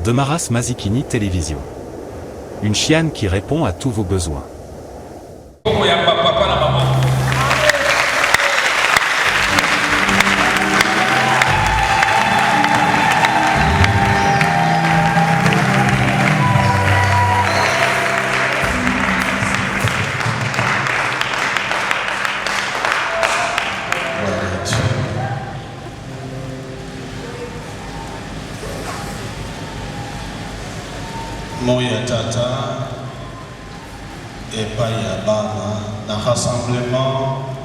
Demaras Mazikini Télévision. Une chienne qui répond à tous vos besoins. Moya Tata et Payabana, dans le rassemblement,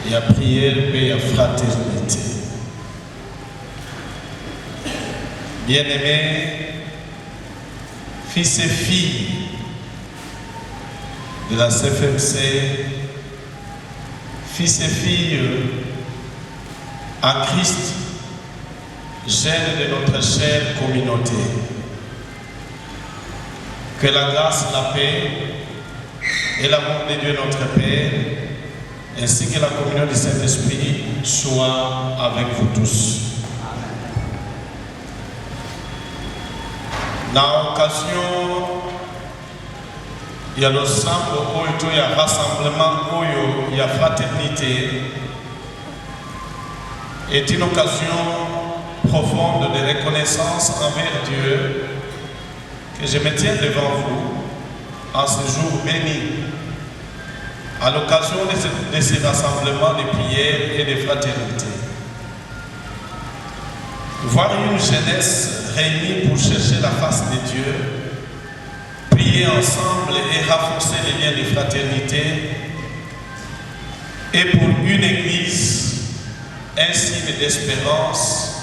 il y a prière et il y a fraternité. Bien-aimés, fils et filles de la CFMC, fils et filles en Christ, jeunes de notre chère communauté. Que la grâce, la paix et l'amour de Dieu notre Père, ainsi que la communion du Saint-Esprit, soient avec vous tous. Dans l'occasion, il y a l'ensemble, il y a rassemblement, il y a fraternité, est une occasion profonde de reconnaissance envers Dieu, que je me tiens devant vous en ce jour béni, à l'occasion de ces rassemblements de prière et de fraternité. Voir une jeunesse réunie pour chercher la face de Dieu, prier ensemble et renforcer les liens de fraternité, et pour une église, un signe d'espérance,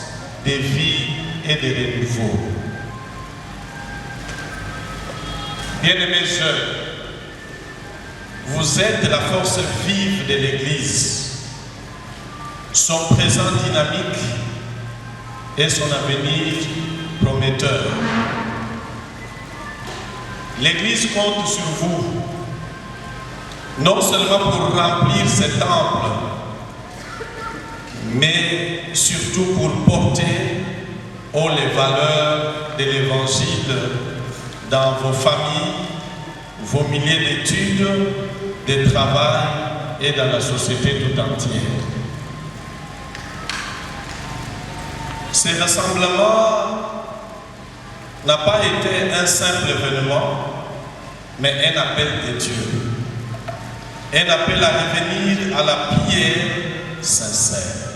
de vie et de renouveau. Bien-aimés jeunes, vous êtes la force vive de l'Église, son présent dynamique et son avenir prometteur. L'Église compte sur vous, non seulement pour remplir ce temple, mais surtout pour porter haut les valeurs de l'Évangile dans vos familles, vos milliers d'études, de travail et dans la société tout entière. Ce rassemblement n'a pas été un simple événement, mais un appel de Dieu. Un appel à revenir à la prière sincère,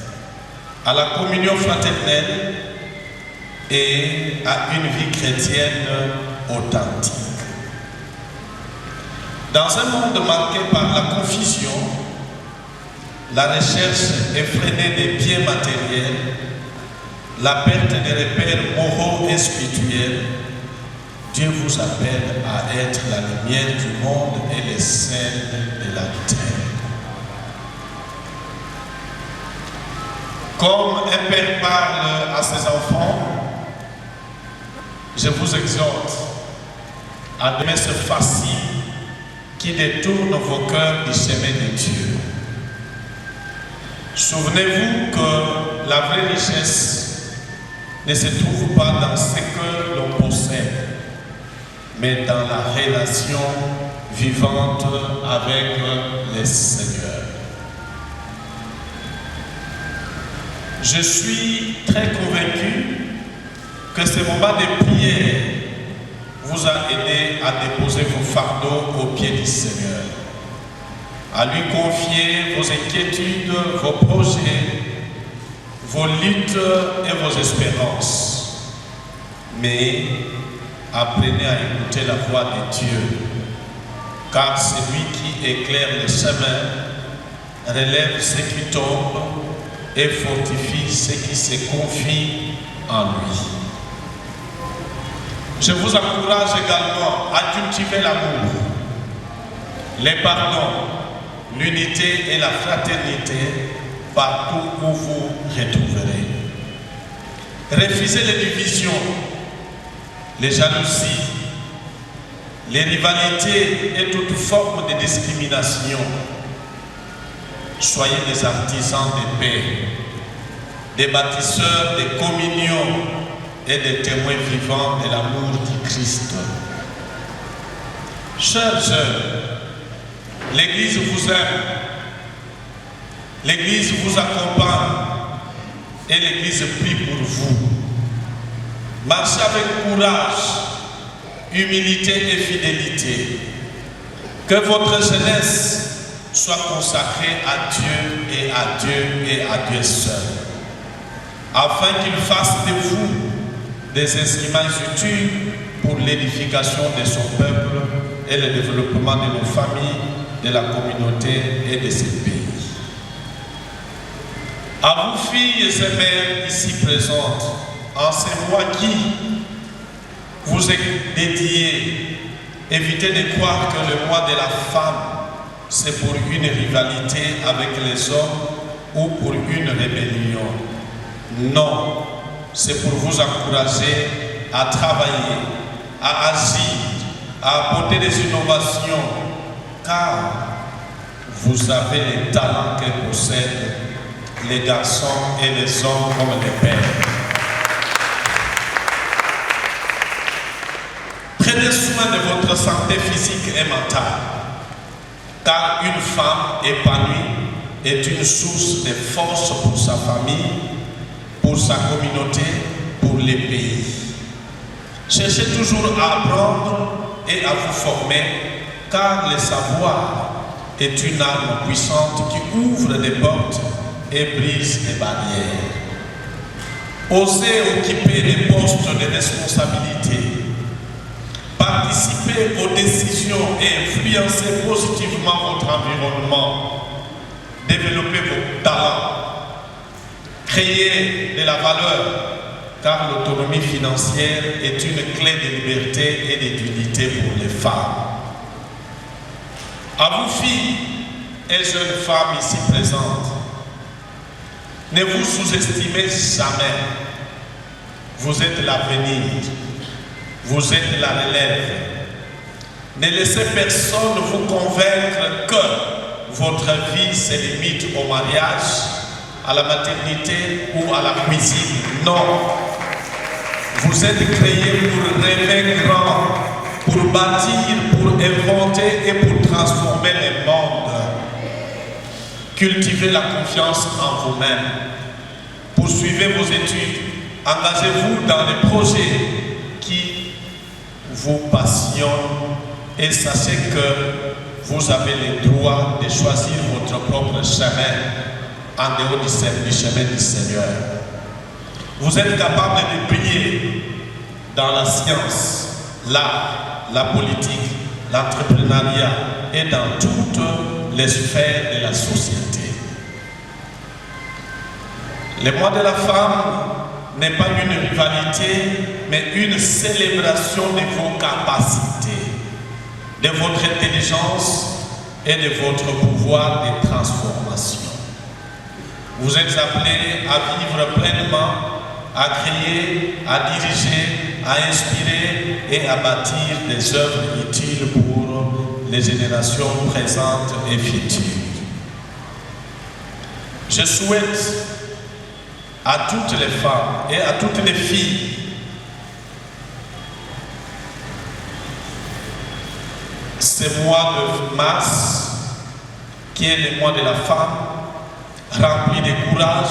à la communion fraternelle et à une vie chrétienne authentique. Dans un monde marqué par la confusion, la recherche effrénée des biens matériels, la perte des repères moraux et spirituels, Dieu vous appelle à être la lumière du monde et le sel de la terre. Comme un père parle à ses enfants, je vous exhorte à donner ce facile qui détourne vos cœurs du chemin de Dieu. Souvenez-vous que la vraie richesse ne se trouve pas dans ce que l'on possède, mais dans la relation vivante avec le Seigneur. Je suis très convaincu que ce moment de prière vous a aidé à déposer vos fardeaux aux pieds du Seigneur, à lui confier vos inquiétudes, vos projets, vos luttes et vos espérances. Mais apprenez à écouter la voix de Dieu, car c'est lui qui éclaire le chemin, relève ceux qui tombent et fortifie ceux qui se confient en lui. Je vous encourage également à cultiver l'amour, les pardons, l'unité et la fraternité partout où vous retrouverez. Refusez les divisions, les jalousies, les rivalités et toute forme de discrimination. Soyez des artisans de paix, des bâtisseurs de communion et des témoins vivants de l'amour du Christ. Chers jeunes, l'Église vous aime, l'Église vous accompagne et l'Église prie pour vous. Marchez avec courage, humilité et fidélité. Que votre jeunesse soit consacrée à Dieu et à Dieu et à Dieu seul, afin qu'il fasse de vous des instruments utiles pour l'édification de son peuple et le développement de nos familles, de la communauté et de ce pays. À vous filles et mères ici présentes, en ce mois qui vous est dédié, évitez de croire que le mois de la femme, c'est pour une rivalité avec les hommes ou pour une rébellion. Non, c'est pour vous encourager à travailler, à agir, à apporter des innovations, car vous avez les talents que possèdent les garçons et les hommes comme les pères. Prenez soin de votre santé physique et mentale, car une femme épanouie est une source de force pour sa famille, pour sa communauté, pour les pays. Cherchez toujours à apprendre et à vous former, car le savoir est une arme puissante qui ouvre des portes et brise des barrières. Osez occuper des postes de responsabilité, participer aux décisions et influencer positivement votre environnement, développer vos talents, créer de la valeur, car l'autonomie financière est une clé de liberté et de dignité pour les femmes. À vous filles et jeunes femmes ici présentes, ne vous sous-estimez jamais. Vous êtes l'avenir. Vous êtes la relève. Ne laissez personne vous convaincre que votre vie se limite au mariage, à la maternité ou à la cuisine. Non. Vous êtes créés pour rêver grand, pour bâtir, pour inventer et pour transformer le monde. Cultivez la confiance en vous-même. Poursuivez vos études. Engagez-vous dans les projets qui vous passionnent et sachez que vous avez le droit de choisir votre propre chemin en dehors du chemin du Seigneur. Vous êtes capable de briller dans la science, l'art, la politique, l'entrepreneuriat et dans toutes les sphères de la société. Le mois de la femme n'est pas une rivalité, mais une célébration de vos capacités, de votre intelligence et de votre pouvoir de transformation. Vous êtes appelés à vivre pleinement, à créer, à diriger, à inspirer et à bâtir des œuvres utiles pour les générations présentes et futures. Je souhaite à toutes les femmes et à toutes les filles ce mois de mars, qui est le mois de la femme, rempli de courage,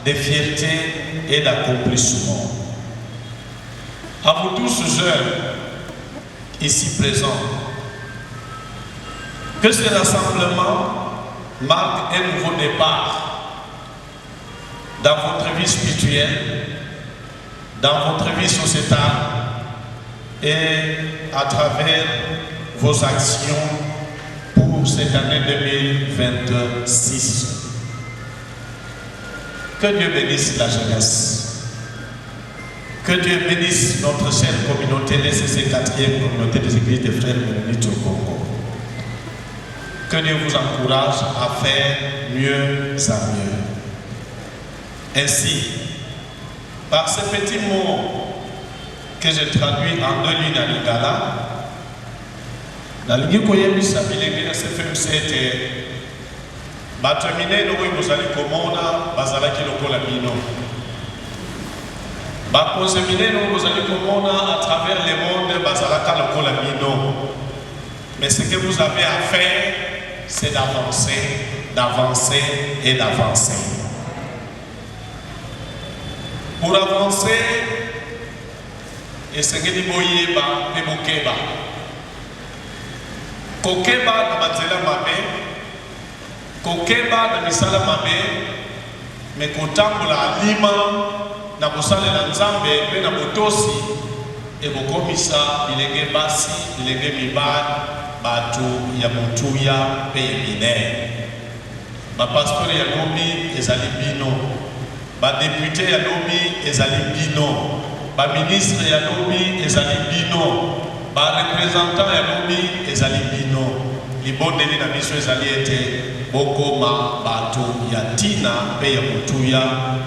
de fierté et d'accomplissement. À vous tous jeunes, ici présents, que ce rassemblement marque un nouveau départ dans votre vie spirituelle, dans votre vie sociétale et à travers vos actions pour cette année 2026. Que Dieu bénisse la jeunesse. Que Dieu bénisse notre chère communauté, les 4e communauté des églises des frères mennonites au Congo. Que Dieu vous encourage à faire mieux à mieux. Ainsi, par ces petits mots que je traduis en 2 lignes à Lingala, la ligne koyebisa bilenge na CFMC ete bato minene oyo bozali komona bazalaki lokola bino. bakonzi minene bozali komona à travers le monde bazalaka lokola bino. Mais ce que vous avez à faire, c'est d'avancer, d'avancer et d'avancer. Pour avancer, esengeli boyeba mpe bokeba. Kokeba na banzela mabe, kokeba na misala mabe, me kotambola alima na kosalela nzambe mpe na botosi ekokomisa bilenge basi bilenge mibali bato ya motuya mpe ya minene. Bapastori ya lobi ezali bino, badepute ya lobi ezali bino, baministre ya lobi ezali bino, barepresentant ya lobi ezali bino. Libondeli na biso ezali ete bokoma bato ya tina mpe ya motuya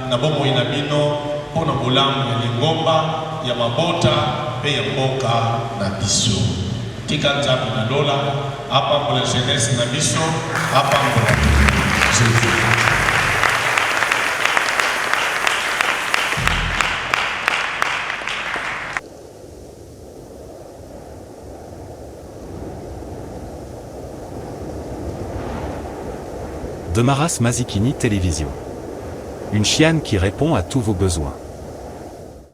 na bomoi na bino mpona bolamu ya lingomba ya mabota mpe ya mboka na biso. Tika nzambe na lola apambola jeunesse na biso, apambola Jésus. Demaras Mazikini Télévision. Une chienne qui répond à tous vos besoins.